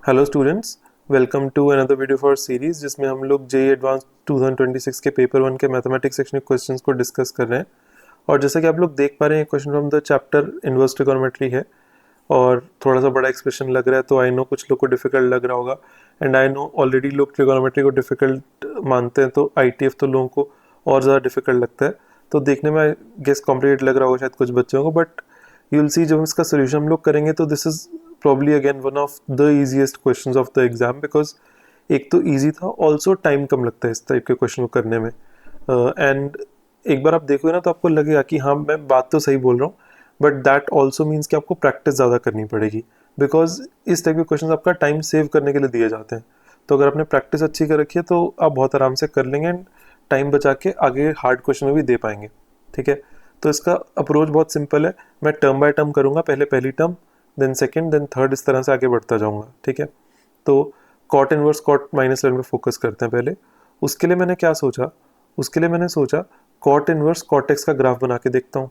Hello students, welcome to another video for series जिसमें हम लोग जेईई एडवांस 2026 के पेपर 1 के मैथमेटिक्स सेक्शन के क्वेश्चंस को डिस्कस कर रहे हैं। और जैसा कि आप लोग देख पा रहे हैं, question from the chapter inverse trigonometry है और थोड़ा सा बड़ा एक्सप्रेशन लग रहा है, तो आई नो कुछ लोग को डिफिकल्ट लग रहा होगा। एंड आई नो ऑलरेडी लोग ट्रिगोनोमेट्री को डिफिकल्ट मानते हैं, तो आईटीएफ तो लोगों को और ज़्यादा डिफिकल्ट लगता है। तो देखने में गेस कॉम्प्लिकेट लग रहा होगा शायद कुछ बच्चों को, बट यू विल सी जब इसका सोल्यूशन हम लोग करेंगे तो this is probably again one of the easiest questions of the exam because एक तो easy था, also time कम लगता है इस टाइप के क्वेश्चन को करने में। एंड एक बार आप देखोगे ना तो आपको लगेगा कि हाँ मैं बात तो सही बोल रहा हूँ, बट दैट ऑल्सो मीन्स कि आपको प्रैक्टिस ज़्यादा करनी पड़ेगी बिकॉज इस टाइप के क्वेश्चन आपका टाइम सेव करने के लिए दिए जाते हैं। तो अगर आपने प्रैक्टिस अच्छी कर रखी है तो आप बहुत आराम से कर लेंगे एंड टाइम बचा के आगे हार्ड क्वेश्चन में भी दे पाएंगे। ठीक है, तो इसका अप्रोच बहुत सिंपल है। मैं टर्म बाय टर्म करूँगा, पहले पहली term, then second, then third, इस तरह से आगे बढ़ता जाऊंगा। ठीक है, तो cot inverse cot minus level में फोकस करते हैं पहले। उसके लिए मैंने क्या सोचा, उसके लिए मैंने सोचा कॉट इनवर्स कॉट एक्स का ग्राफ बना के देखता हूँ।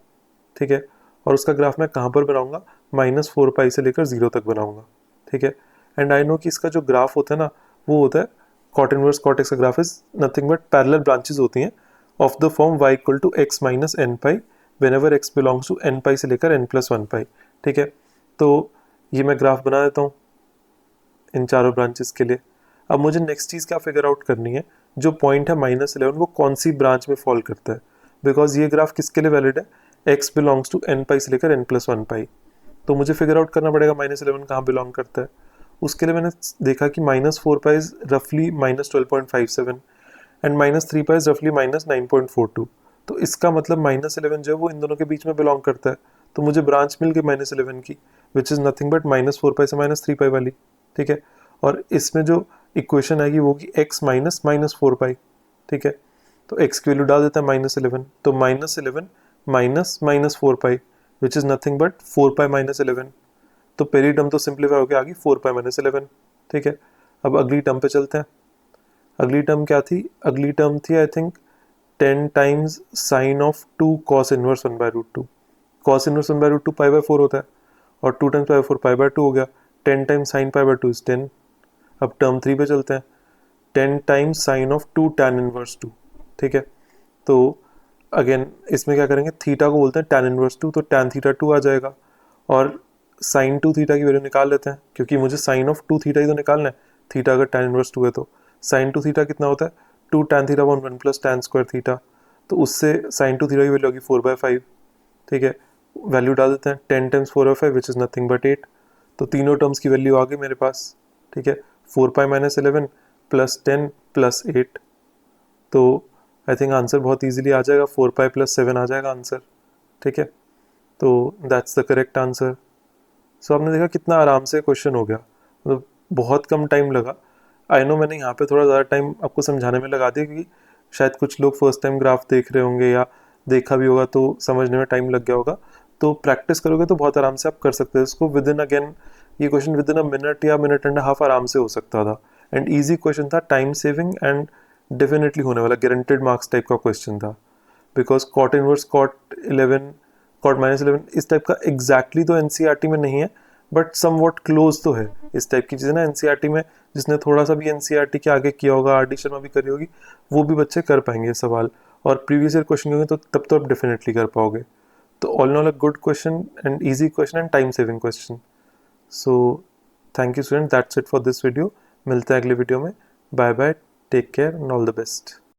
ठीक है, और उसका ग्राफ मैं कहाँ पर बनाऊंगा, -4 पाई से लेकर 0 तक बनाऊंगा। ठीक है, एंड आई नो कि इसका जो ग्राफ होता है ना, वो होता है कॉट इनवर्स कॉट एक्स का graph is nothing but parallel branches होती हैं of the form y equal to x minus n pi whenever x belongs to n pi से लेकर n+1 पाई। ठीक है, तो ये मैं ग्राफ बना देता हूँ इन चारों ब्रांचेस के लिए। अब मुझे नेक्स्ट चीज़ क्या फिगर आउट करनी है, जो पॉइंट है -11 वो कौन सी ब्रांच में फॉल करता है, बिकॉज ये ग्राफ किसके लिए वैलिड है, x belongs to n pi से लेकर n+1 पाई। तो मुझे फिगर आउट करना पड़ेगा -11 कहाँ बिलोंग करता है। उसके लिए मैंने देखा कि -4 पाई इज रफली -12.57 एंड -3 पाई इज रफली -9.42। तो इसका मतलब -11 जो है वो इन दोनों के बीच में बिलोंग करता है। तो मुझे ब्रांच मिल गई -11 की, विच इज़ नथिंग बट -4 पाई से -3 पाई वाली। ठीक है, और इसमें जो इक्वेशन आएगी वो होगी x माइनस -4 पाई। ठीक है, तो x की वैल्यू डाल देता है -11, तो -11 minus -4 pi which is nothing but 4 पाई -11। तो पहली टर्म तो सिंप्लीफाई होकर आ गई 4 पाई -11। ठीक है, अब अगली टर्म पे चलते हैं। अगली टर्म क्या थी, अगली टर्म थी I think 10 times sign of 2 cos inverse 1/√2। Cos inverse 1/√2 पाई/4 होता है, और 2 टाइम्स पाई/4 पाई/2 हो गया। 10 टाइम्स साइन पाई/2 इज 10। अब टर्म 3 पे चलते हैं, 10 times sign of 2 tan inverse 2। ठीक है, तो अगेन इसमें क्या करेंगे, थीटा को बोलते हैं tan इनवर्स 2, तो tan थीटा 2 आ जाएगा। और साइन 2 थीटा की वैल्यू निकाल लेते हैं, क्योंकि मुझे साइन ऑफ 2 थीटा ही तो निकालना है। थीटा अगर tan इनवर्स 2 है तो साइन 2 थीटा कितना होता है, 2 tan theta 1 plus tan square theta. तो उससे साइन 2 थीटा की वैल्यू होगी 4/5। ठीक है, वैल्यू डाल देते हैं, 10 times 4/5 which is nothing but 8। तो तीनों टर्म्स की वैल्यू आ गई मेरे पास। ठीक है, 4 पाई -11 प्लस 10 प्लस 8। तो आई थिंक आंसर बहुत इजीली आ जाएगा, 4 पाई + 7 आ जाएगा आंसर। ठीक है, तो दैट्स द करेक्ट आंसर। सो आपने देखा कितना आराम से क्वेश्चन हो गया, मतलब बहुत कम टाइम लगा। आई नो मैंने यहाँ पे थोड़ा ज़्यादा टाइम आपको समझाने में लगा दिया, क्योंकि शायद कुछ लोग फर्स्ट टाइम ग्राफ देख रहे होंगे या देखा भी होगा तो समझने में टाइम लग गया होगा। तो प्रैक्टिस करोगे तो बहुत आराम से आप कर सकते हैं इसको विद इन, अगेन ये question within a minute या मिनट एंड हाफ आराम से हो सकता था। एंड ईजी क्वेश्चन था, टाइम सेविंग एंड डेफिनेटली होने वाला गारंटेड मार्क्स टाइप का क्वेश्चन था। Because cot inverse cot 11 cot -11 इस टाइप का एग्जैक्टली तो एनसीईआरटी में नहीं है, बट सम वॉट क्लोज तो है इस टाइप की चीज़ें ना एनसीईआरटी में। जिसने थोड़ा सा भी एनसीईआरटी के आगे किया होगा, आर डी शर्मा भी करी होगी, वो भी बच्चे कर पाएंगे सवाल। और प्रीवियस ईयर क्वेश्चन होंगे तो तब तो आप डेफिनेटली कर पाओगे। तो all in all a good question and easy question and time saving question. So thank you student, that's it for this video. मिलते हैं अगले वीडियो में। Bye bye, take care and all the best.